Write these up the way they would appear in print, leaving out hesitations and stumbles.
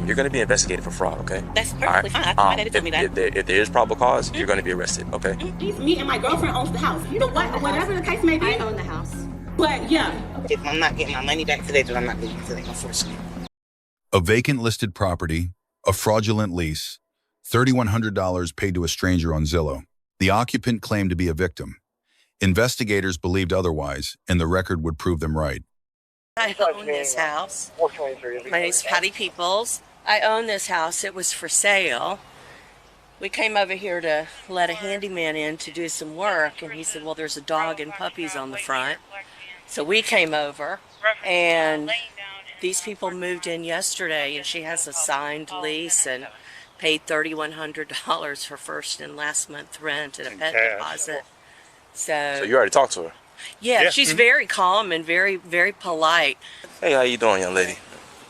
You're going to be investigated for fraud, okay? That's perfectly fine. My daddy told me that. If there is probable cause, you're going to be arrested, okay? Me and my girlfriend owns the house. You know what? Whatever the case may be. I own the house. But yeah. If I'm not getting my money back today, then I'm not leaving today, unfortunately. A vacant listed property, a fraudulent lease, $3,100 paid to a stranger on Zillow. The occupant claimed to be a victim. Investigators believed otherwise, and the record would prove them right. I own this house. My name's Patty Peoples. I own this house. It was for sale. We came over here to let a handyman in to do some work, and he said, well, there's a dog and puppies on the front. So we came over, and these people moved in yesterday, and she has a signed lease and paid $3,100 for first and last month rent and a pet deposit. So you already talked to her? Yeah, she's very calm and very, very polite. Hey, how you doing, young lady?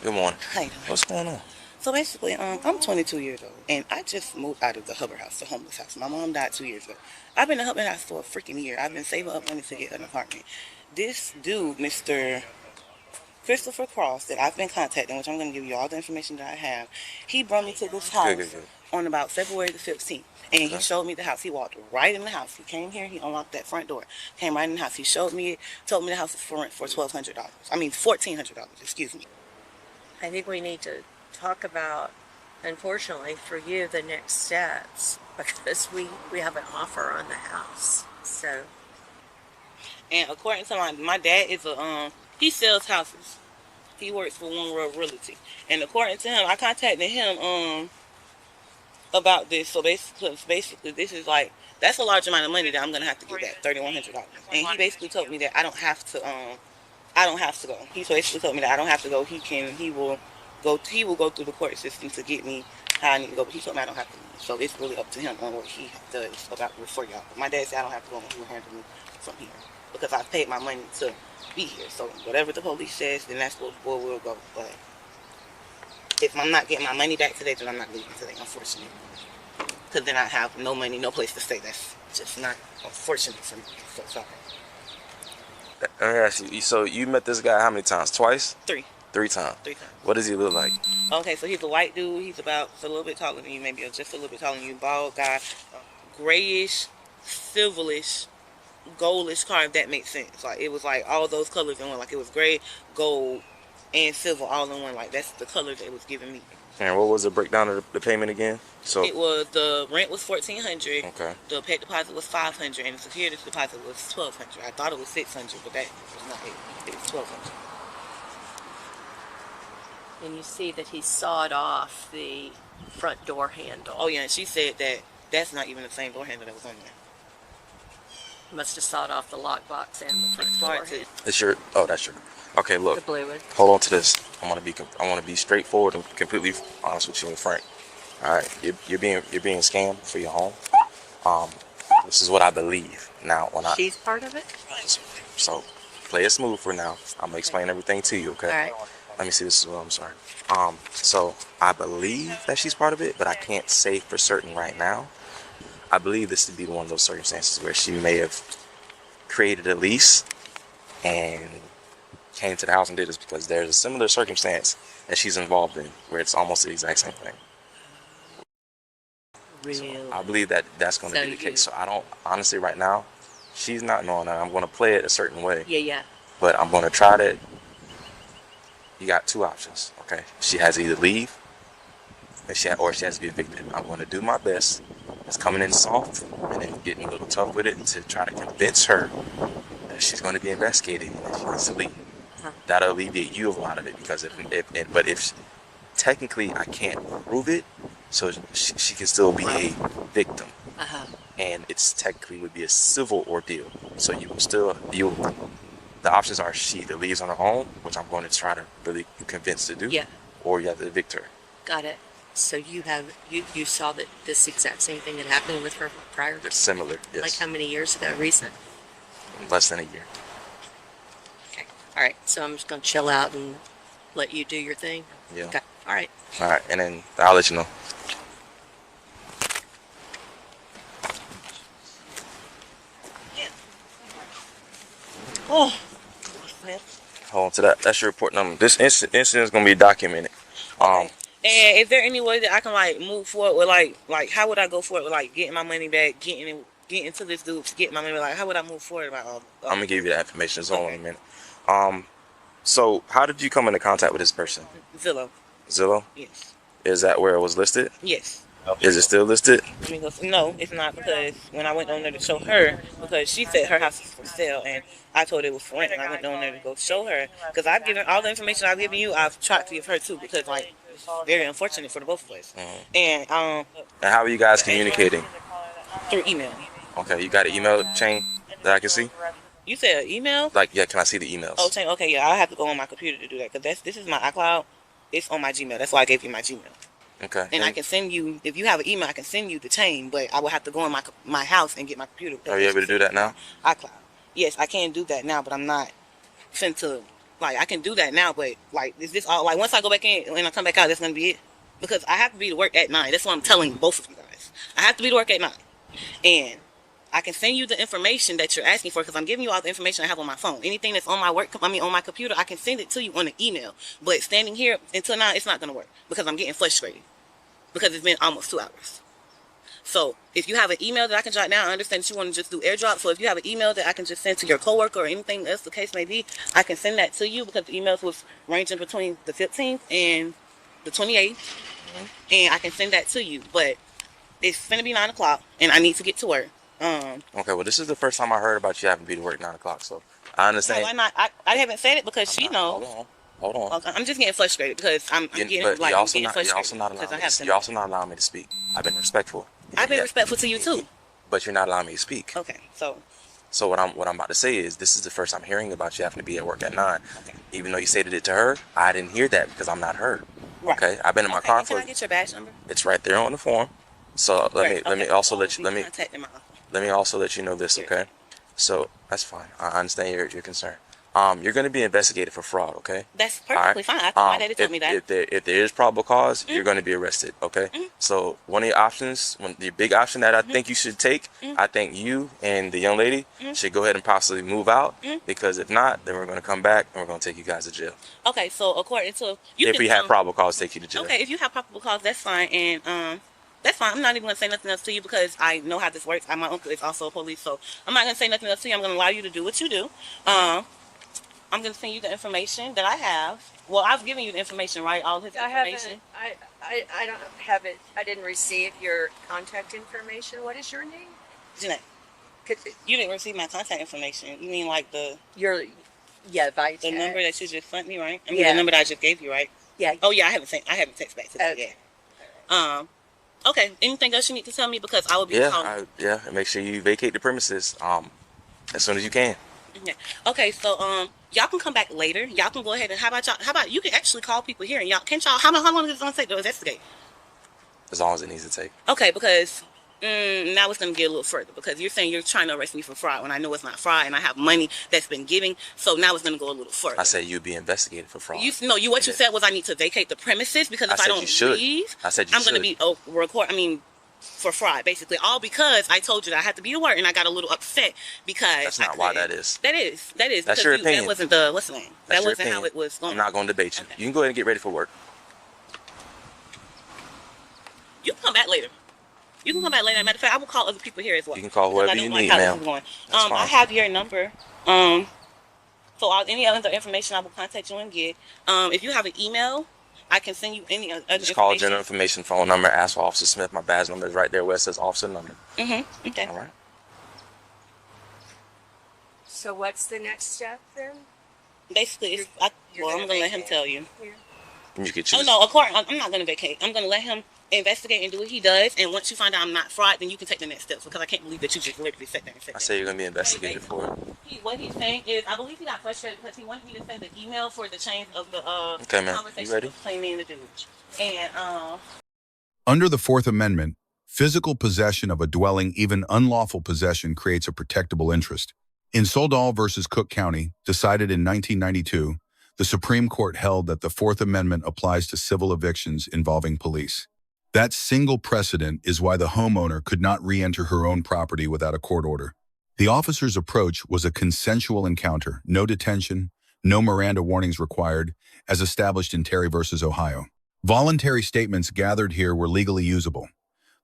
Good morning. How you doing? What's going on? So basically, I'm 22 years old, and I just moved out of the Hubbard house, the homeless house. My mom died 2 years ago. I've been in the Hubbard house for a freaking year. I've been saving up money to get an apartment. This dude, Mr. Christopher Cross, that I've been contacting, which I'm going to give you all the information that I have, he brought me to this house on about February the 15th. And he showed me the house. He walked right in the house. He came here. He unlocked that front door. Came right in the house. He showed me it. Told me the house is for rent for $1,200. I mean, $1,400. Excuse me. I think we need to talk about, unfortunately for you, the next steps, because we have an offer on the house. So. And according to my dad is he sells houses. He works for One World Realty. And according to him, I contacted him about this. So basically this is like, that's a large amount of money that I'm gonna have to get back, $3,100. And he basically told me that I don't have to go. He basically told me that I don't have to go. He will go through the court system to get me how I need to go. But he told me I don't have to leave. So it's really up to him on what he does about for y'all. But my dad said I don't have to go, and he will handle me from here because I paid my money to be here. So whatever the police says, then that's where we'll go. But if I'm not getting my money back today, then I'm not leaving today, unfortunately. Because then I have no money, no place to stay. That's just not unfortunate for me. So sorry. Let me ask you, so you met this guy how many times? Twice? Three. 3 times? 3 times. What does he look like? Okay, so he's a white dude. He's a little bit taller than you, maybe just a little bit taller than you. Bald guy, grayish, silverish, goldish car, if that makes sense. Like, it was like all those colors in one. Like, it was gray, gold, and silver all in one. Like, that's the color that it was giving me. And what was the breakdown of the payment again? So it was, the rent was $1,400. Okay. The pet deposit was $500, and the security deposit was $1,200. I thought it was $600, but that was not it. It was $1,200. And you see that he sawed off the front door handle. Oh yeah, and she said that that's not even the same door handle that was on there. Must have sawed off the lockbox and the front door handle. It's your, oh, that's your, okay, look. The blue one. Hold on to this. I want to be straightforward and completely honest with you and frank. All right, you're being scammed for your home. This is what I believe. Now, She's part of it? So play it smooth for now. I'm gonna explain everything to you, okay? All right. Let me see this as well. I'm sorry. So I believe that she's part of it, but I can't say for certain right now. I believe this to be one of those circumstances where she may have created a lease and came to the house and did this, because there's a similar circumstance that she's involved in where it's almost the exact same thing. Really? So I believe that that's going to be the case. So I don't, honestly, right now, she's not knowing that. I'm going to play it a certain way. Yeah. But I'm going to try to. You got 2 options, okay? She has to either leave, or she has to be evicted. I'm going to do my best. It's coming in soft and then getting a little tough with it to try to convince her that she's going to be investigated and that she needs to leave. That'll alleviate you of a lot of it, because if technically I can't prove it, so she can still be a victim. And it's technically would be a civil ordeal. So the options are she either leaves on her own, which I'm going to try to really convince to do, or you have to evict her. Got it. So you saw that this exact same thing had happened with her prior? Similar, yes. Like how many years ago? Recent? Less than a year. Okay. All right. So I'm just going to chill out and let you do your thing? Yeah. Okay. All right. All right. And then I'll let you know. Oh. Hold on to that. That's your report number. This incident is going to be documented. And is there any way that I can like move forward with like how would I go forward with like getting my money back, getting to this dude to get my money back? Like how would I move forward about all I'm gonna give you that information. So Okay. in a minute. So how did you come into contact with this person? Zillow? Zillow? Yes. Is that where it was listed? Yes. Is it still listed? Let me go. No, it's not, because when I went on there to show her, because she said her house is for sale, and I told her it was for rent, and I went on there to go show her, because I've given all the information I've given you, I've tried to give her too, because like it's very unfortunate for the both of us. And And how are you guys communicating? through email. Okay, you got an email chain that I can see? You said email? Like, yeah, can I see the emails? Oh, chain. Okay, yeah, I have to go on my computer to do that, because this is my iCloud. It's on my Gmail. That's why I gave you my Gmail. Okay. And I can send you, if you have an email, I can send you the chain, but I will have to go in my house and get my computer. Are you able to do that now? iCloud. Yes, I can do that now, but I'm not sent to, like, I can do that now, but, like, is this all, like, once I go back in and I come back out, that's going to be it? Because I have to be to work at 9. That's what I'm telling both of you guys. I have to be to work at 9. And I can send you the information that you're asking for, because I'm giving you all the information I have on my phone. Anything that's on my on my computer, I can send it to you on an email. But standing here until now, it's not going to work, because I'm getting frustrated. Because it's been almost 2 hours. So if you have an email that I can jot down, I understand that you want to just do airdrop. So if you have an email that I can just send to your coworker or anything else the case may be, I can send that to you, because the emails was ranging between the 15th and the 28th. And I can send that to you. But it's going to be 9 o'clock and I need to get to work. Okay, well, this is the first time I heard about you having to be to work 9 o'clock, so I understand. No, why not? I haven't said it because she knows. Hold on. Okay, I'm just getting frustrated because I'm getting But like you're I'm also getting not, frustrated you're also not because allowing I have me. to. You're also not allowing me to speak. I've been respectful. I've been Yeah. respectful to you too. But you're not allowing me to speak. Okay, so So what I'm about to say is, this is the first I'm hearing about you having to be at work at 9. Even though you stated it to her, I didn't hear that because I'm not her. right. Okay, I've been in my Okay, car and can for. I get your badge number? It's right there on the form. So Right, let me okay. also let you Contacting my office. let me also let you know this, okay? So that's fine. I understand your concern. You're going to be investigated for fraud, okay? That's All right. perfectly fine. My daddy told if, me that. if there is probable cause, you're going to be arrested, okay? So one of your options, the big option that I think you should take, I think you and the young lady should go ahead and possibly move out, because if not, then we're going to come back and we're going to take you guys to jail. Okay, so according to you, If we have probable cause, take you to jail. Okay, if you have probable cause, that's fine, and that's fine. I'm not even gonna say nothing else to you because I know how this works. My uncle is also a police, so I'm not gonna say nothing else to you. I'm gonna allow you to do what you do. I'm gonna send you the information that I have. Well, I've given you the information, right? All his I information. haven't. I don't have it. I didn't receive your contact information. What is your name? Jeanette, you didn't receive my contact information. You mean like the By the number that you just sent me, right? I mean Yeah. the number that I just gave you, right? Yeah. Oh yeah, I haven't texted back to that Okay. yet. Okay. Anything else you need to tell me, because I will be calling. And make sure you vacate the premises as soon as you can. Yeah. Okay, so y'all can come back later. Y'all can go ahead and how about you can actually call people here and y'all how long is it gonna take to investigate? As long as it needs to take. Okay, because now it's gonna get a little further, because you're saying you're trying to arrest me for fraud when I know it's not fraud and I have money that's been given. So now it's gonna go a little further. I said you'd be investigated for fraud. What you said was I need to vacate the premises, because if I don't leave, I said you I'm gonna be for fraud, basically, all because I told you that I had to be to work, and I got a little upset because That's not why that is. That is. That's because your opinion. That wasn't the what's the name? That's That your wasn't how opinion. it was going. I'm not going to debate you. Okay. You can go ahead and get ready for work. You can come back later. You can come back later. Matter of fact, I will call other people here as well. You can call because whoever I don't you like need, how ma'am. this is going. That's fine. I have your number. So any other information I will contact you and get. If you have an email, I can send you any other Just call information. general information, phone number, ask for Officer Smith. My badge number is right there where it says officer number. Okay. All right. So what's the next step then? Basically, You're I'm gonna gonna let him vacate. tell you. You can Oh choose. no, of course I'm not gonna vacate. I'm gonna let him investigate and do what he does. And once you find out I'm not fraud, then you can take the next steps. Because I can't believe that you just literally sat there and said I that. say you're going to be investigated for it. What he's saying is, I believe he got frustrated because he wanted me to send the email for the change of the Okay, ma'am. conversation You ready? between me and the dude. And Under the Fourth Amendment, physical possession of a dwelling, even unlawful possession, creates a protectable interest. In Soldal versus Cook County, decided in 1992, the Supreme Court held that the Fourth Amendment applies to civil evictions involving police. That single precedent is why the homeowner could not re-enter her own property without a court order. The officer's approach was a consensual encounter, no detention, no Miranda warnings required, as established in Terry versus Ohio. Voluntary statements gathered here were legally usable.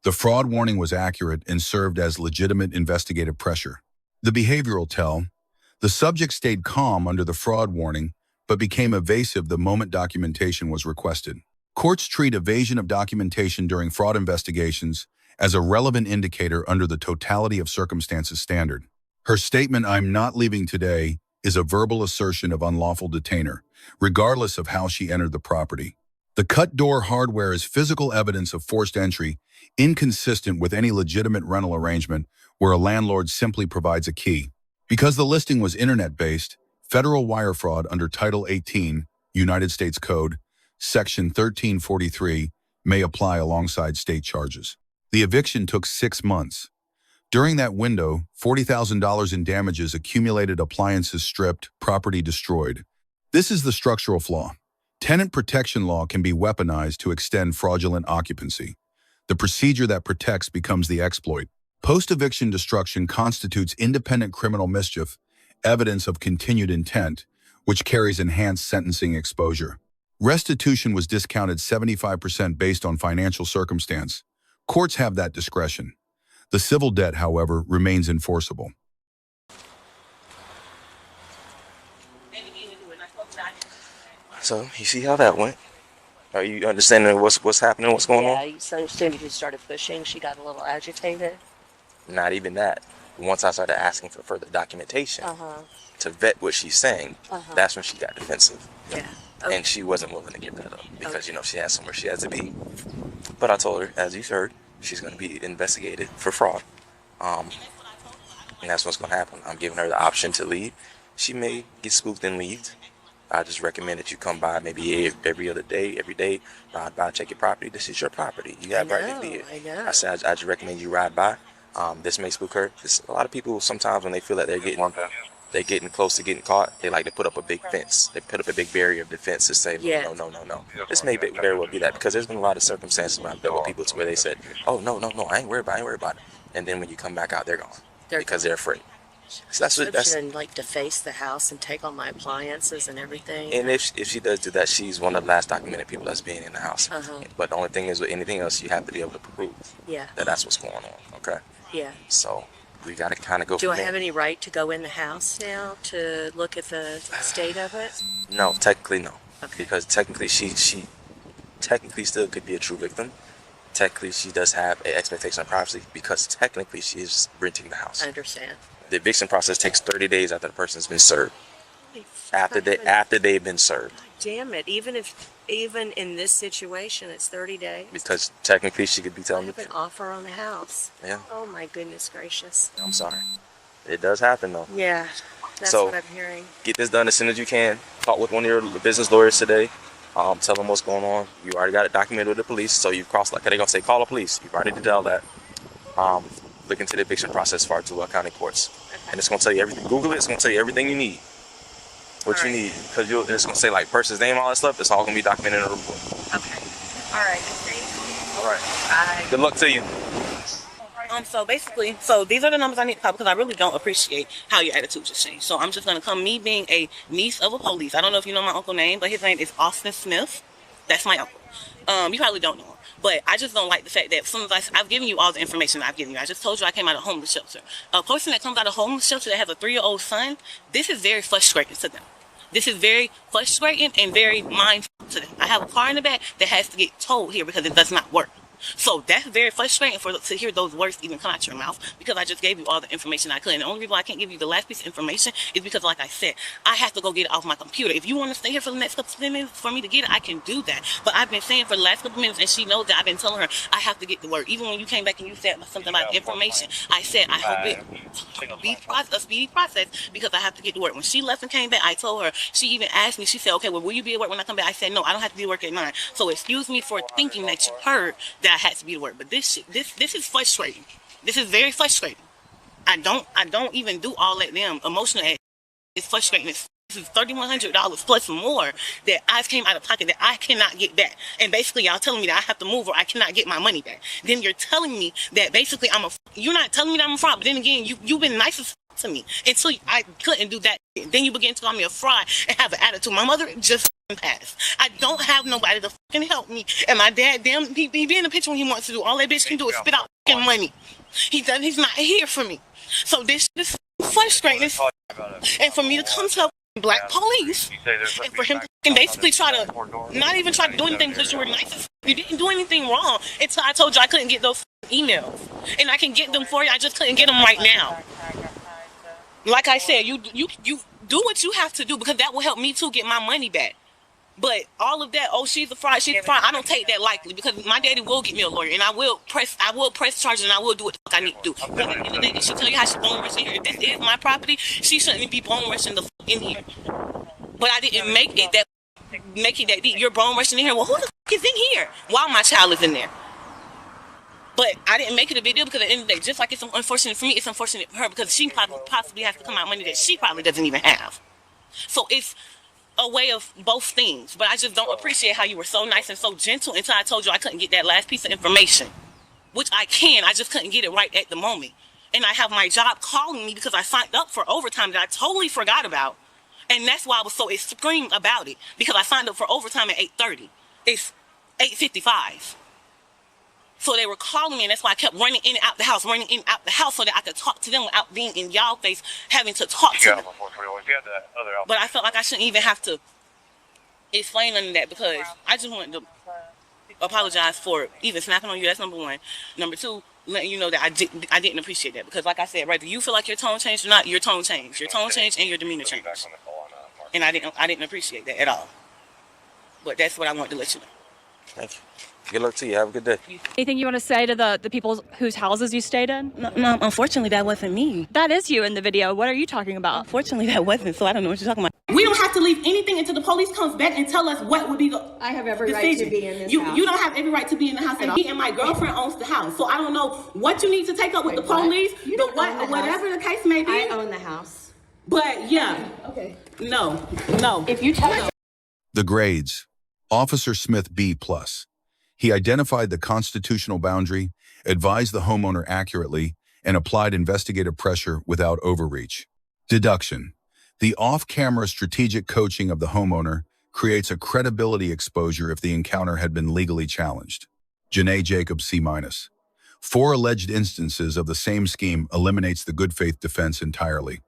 The fraud warning was accurate and served as legitimate investigative pressure. The behavioral tell: the subject stayed calm under the fraud warning, but became evasive the moment documentation was requested. Courts treat evasion of documentation during fraud investigations as a relevant indicator under the totality of circumstances standard. Her statement, "I'm not leaving today," is a verbal assertion of unlawful detainer, regardless of how she entered the property. The cut door hardware is physical evidence of forced entry, inconsistent with any legitimate rental arrangement where a landlord simply provides a key. Because the listing was internet-based, federal wire fraud under Title 18, United States Code, Section 1343, may apply alongside state charges. The eviction took 6 months. During that window, $40,000 in damages accumulated, appliances stripped, property destroyed. This is the structural flaw. Tenant protection law can be weaponized to extend fraudulent occupancy. The procedure that protects becomes the exploit. Post-eviction destruction constitutes independent criminal mischief, evidence of continued intent, which carries enhanced sentencing exposure. Restitution was discounted 75% based on financial circumstance. Courts have that discretion. The civil debt, however, remains enforceable. So you see how that went? Are you understanding what's happening, what's going Yeah, on? you so soon as you started pushing, she got a little agitated. Not even that. Once I started asking for further documentation Uh-huh. to vet what she's saying, Uh-huh. that's when she got defensive. Yeah. And she wasn't willing to give that up because, she has somewhere she has to be. But I told her, as you heard, she's going to be investigated for fraud. And that's what's going to happen. I'm giving her the option to leave. She may get spooked and leave. I just recommend that you come by maybe every other day, every day, ride by, check your property. This is your property. You have right to be here. I know. I said, I just recommend you ride by. This may spook her. A lot of people, sometimes when they feel that they're getting close to getting caught, they like to put up a big fence. They put up a big barrier of defense to say, Yeah. no. This may very well be that, because there's been a lot of circumstances where I've dealt with people to where they said, oh, no, I ain't worried about it. And then when you come back out, they're gone because they're afraid. So that's And like deface the house and take all my appliances and everything. and if she does do that, she's one of the last documented people that's being in the house. Uh-huh. But the only thing is, with anything else, you have to be able to prove Yeah. that that's what's going on. Okay, Yeah. so we got to kind of go. Do from I there. have any right to go in the house now to look at the state of it? No, technically no, Okay. because technically she technically still could be a true victim. Technically, she does have an expectation of privacy because technically she is renting the house. I understand. The eviction process takes 30 days after the person's been served. Holy After they've been served, Damn it. Even in this situation, it's 30 days. because technically she could be I telling have the an truth. offer on the house. Yeah, Oh my goodness gracious. I'm sorry. It does happen though. Yeah. That's So- what I'm hearing. Get this done as soon as you can. Talk with one of your business lawyers today. Tell them what's going on. You already got it documented with the police, so you cross, like they're gonna say, call the police. You've already did all that. Look into the eviction process for our Soldal County courts, and it's gonna tell you everything. Google it. It's gonna tell you everything you need. What you need, because it's gonna say like person's name, all that stuff. It's all gonna be documented in a report. Okay. All right. Thank All right. you. Bye. Good luck to you. So basically, these are the numbers I need to call because I really don't appreciate how your attitude just changed. So I'm just going to come, me being a niece of a police. I don't know if you know my uncle's name, but his name is Austin Smith. That's my uncle. You probably don't know him. But I just don't like the fact that as soon as I've given you all the information I've given you. I just told you I came out of a homeless shelter. A person that comes out of a homeless shelter that has a 3-year-old son, this is very frustrating to them. This is very frustrating and very mindful to them. I have a car in the back that has to get towed here because it does not work. So that's very frustrating to hear those words even come out your mouth, because I just gave you all the information I could. And the only reason why I can't give you the last piece of information is because, like I said, I have to go get it off my computer. If you want to stay here for the next couple of minutes for me to get it, I can do that. But I've been saying for the last couple of minutes, and she knows that I've been telling her I have to get the work. Even when you came back and you said something about information, I said I hope it be a speedy process because I have to get to work. When she left and came back, I told her, she even asked me, she said, okay, well, will you be at work when I come back? I said, no, I don't have to be at work at 9. So excuse me for thinking that you heard that I had to be at work. But this is frustrating. This is very frustrating. I don't even do all that damn emotional. It's frustrating. This is $3,100 plus more that I came out of pocket that I cannot get back. And basically y'all telling me that I have to move or I cannot get my money back. Then you're telling me that basically you're not telling me that I'm a fraud, but then again, you've been nice as to me until I couldn't do that. Then you begin to call me a fraud and have an attitude. My mother just pass. I don't have nobody to fucking help me. And my dad, damn, he be in the picture when he wants to do. All that bitch can do is spit out fucking money. He's not here for me. So this is frustrating. And for me to come to black police and for him to fucking basically try to not even try to do anything because you were nice. You didn't do anything wrong until I told you I couldn't get those emails. And I can get them for you. I just couldn't get them right now. Like I said, you do what you have to do because that will help me too get my money back. But all of that, oh, she's a fraud, I don't take that lightly because my daddy will get me a lawyer and I will press charges and I will do what the fuck I need to do. But at the end of the day, she'll tell you how she's bone rushing here. If this is my property, she shouldn't be bone rushing the fuck in here. But I didn't make it that deep. You're bone rushing in here. Well, who the fuck is in here while my child is in there? But I didn't make it a big deal because at the end of the day, just like it's unfortunate for me, it's unfortunate for her because she possibly has to come out money that she probably doesn't even have. So it's a way of both things, but I just don't appreciate how you were so nice and so gentle until I told you I couldn't get that last piece of information, which I just couldn't get it right at the moment. And I have my job calling me because I signed up for overtime that I totally forgot about, and that's why I was so extreme about it because I signed up for overtime at 8:30. It's 8:55. So they were calling me, and that's why I kept running in and out the house so that I could talk to them without being in y'all face, having to talk to them. But I felt like I shouldn't even have to explain none of that because I just wanted to apologize for even snapping on you. That's number one. Number two, letting you know that I didn't appreciate that because, like I said, whether you feel like your tone changed or not, your tone changed. Your tone changed and your demeanor changed. And I didn't appreciate that at all. But that's what I wanted to let you know. Thank you. Good luck to you. Have a good day. Anything you want to say to the people whose houses you stayed in? No, unfortunately, that wasn't me. That is you in the video. What are you talking about? Unfortunately, that wasn't, so I don't know what you're talking about. We don't have to leave anything until the police comes back and tell us what would be the I have every decision. right to be in this you, house. You don't have every right to be in the house at all. Me and my girlfriend owns the house, so I don't know what you need to take up with the police, You don't own the whatever house. the case may be. I own the house. But yeah, Okay. no. If you tell me. The grades. Officer Smith B+. He identified the constitutional boundary, advised the homeowner accurately, and applied investigative pressure without overreach. Deduction. The off-camera strategic coaching of the homeowner creates a credibility exposure if the encounter had been legally challenged. Janae Jacobs C-. 4 alleged instances of the same scheme eliminates the good faith defense entirely.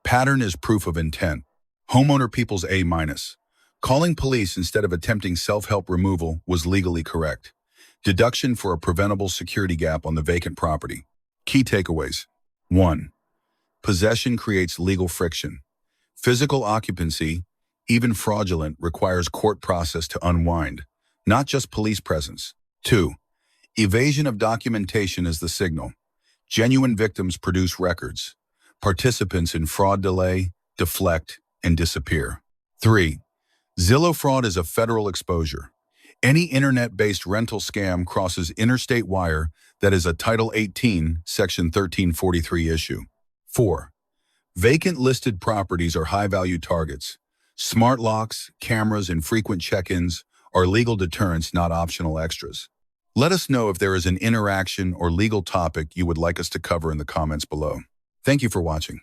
Pattern is proof of intent. Homeowner Peoples A-. Calling police instead of attempting self-help removal was legally correct. Deduction for a preventable security gap on the vacant property. Key takeaways. 1. Possession creates legal friction. Physical occupancy, even fraudulent, requires court process to unwind, not just police presence. 2. Evasion of documentation is the signal. Genuine victims produce records. Participants in fraud delay, deflect, and disappear. 3. Zillow fraud is a federal exposure. Any internet-based rental scam crosses interstate wire that is a Title 18, Section 1343 issue. 4. Vacant listed properties are high-value targets. Smart locks, cameras, and frequent check-ins are legal deterrents, not optional extras. Let us know if there is an interaction or legal topic you would like us to cover in the comments below. Thank you for watching.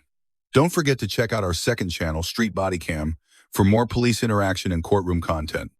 Don't forget to check out our second channel, Street Bodycam, for more police interaction and courtroom content.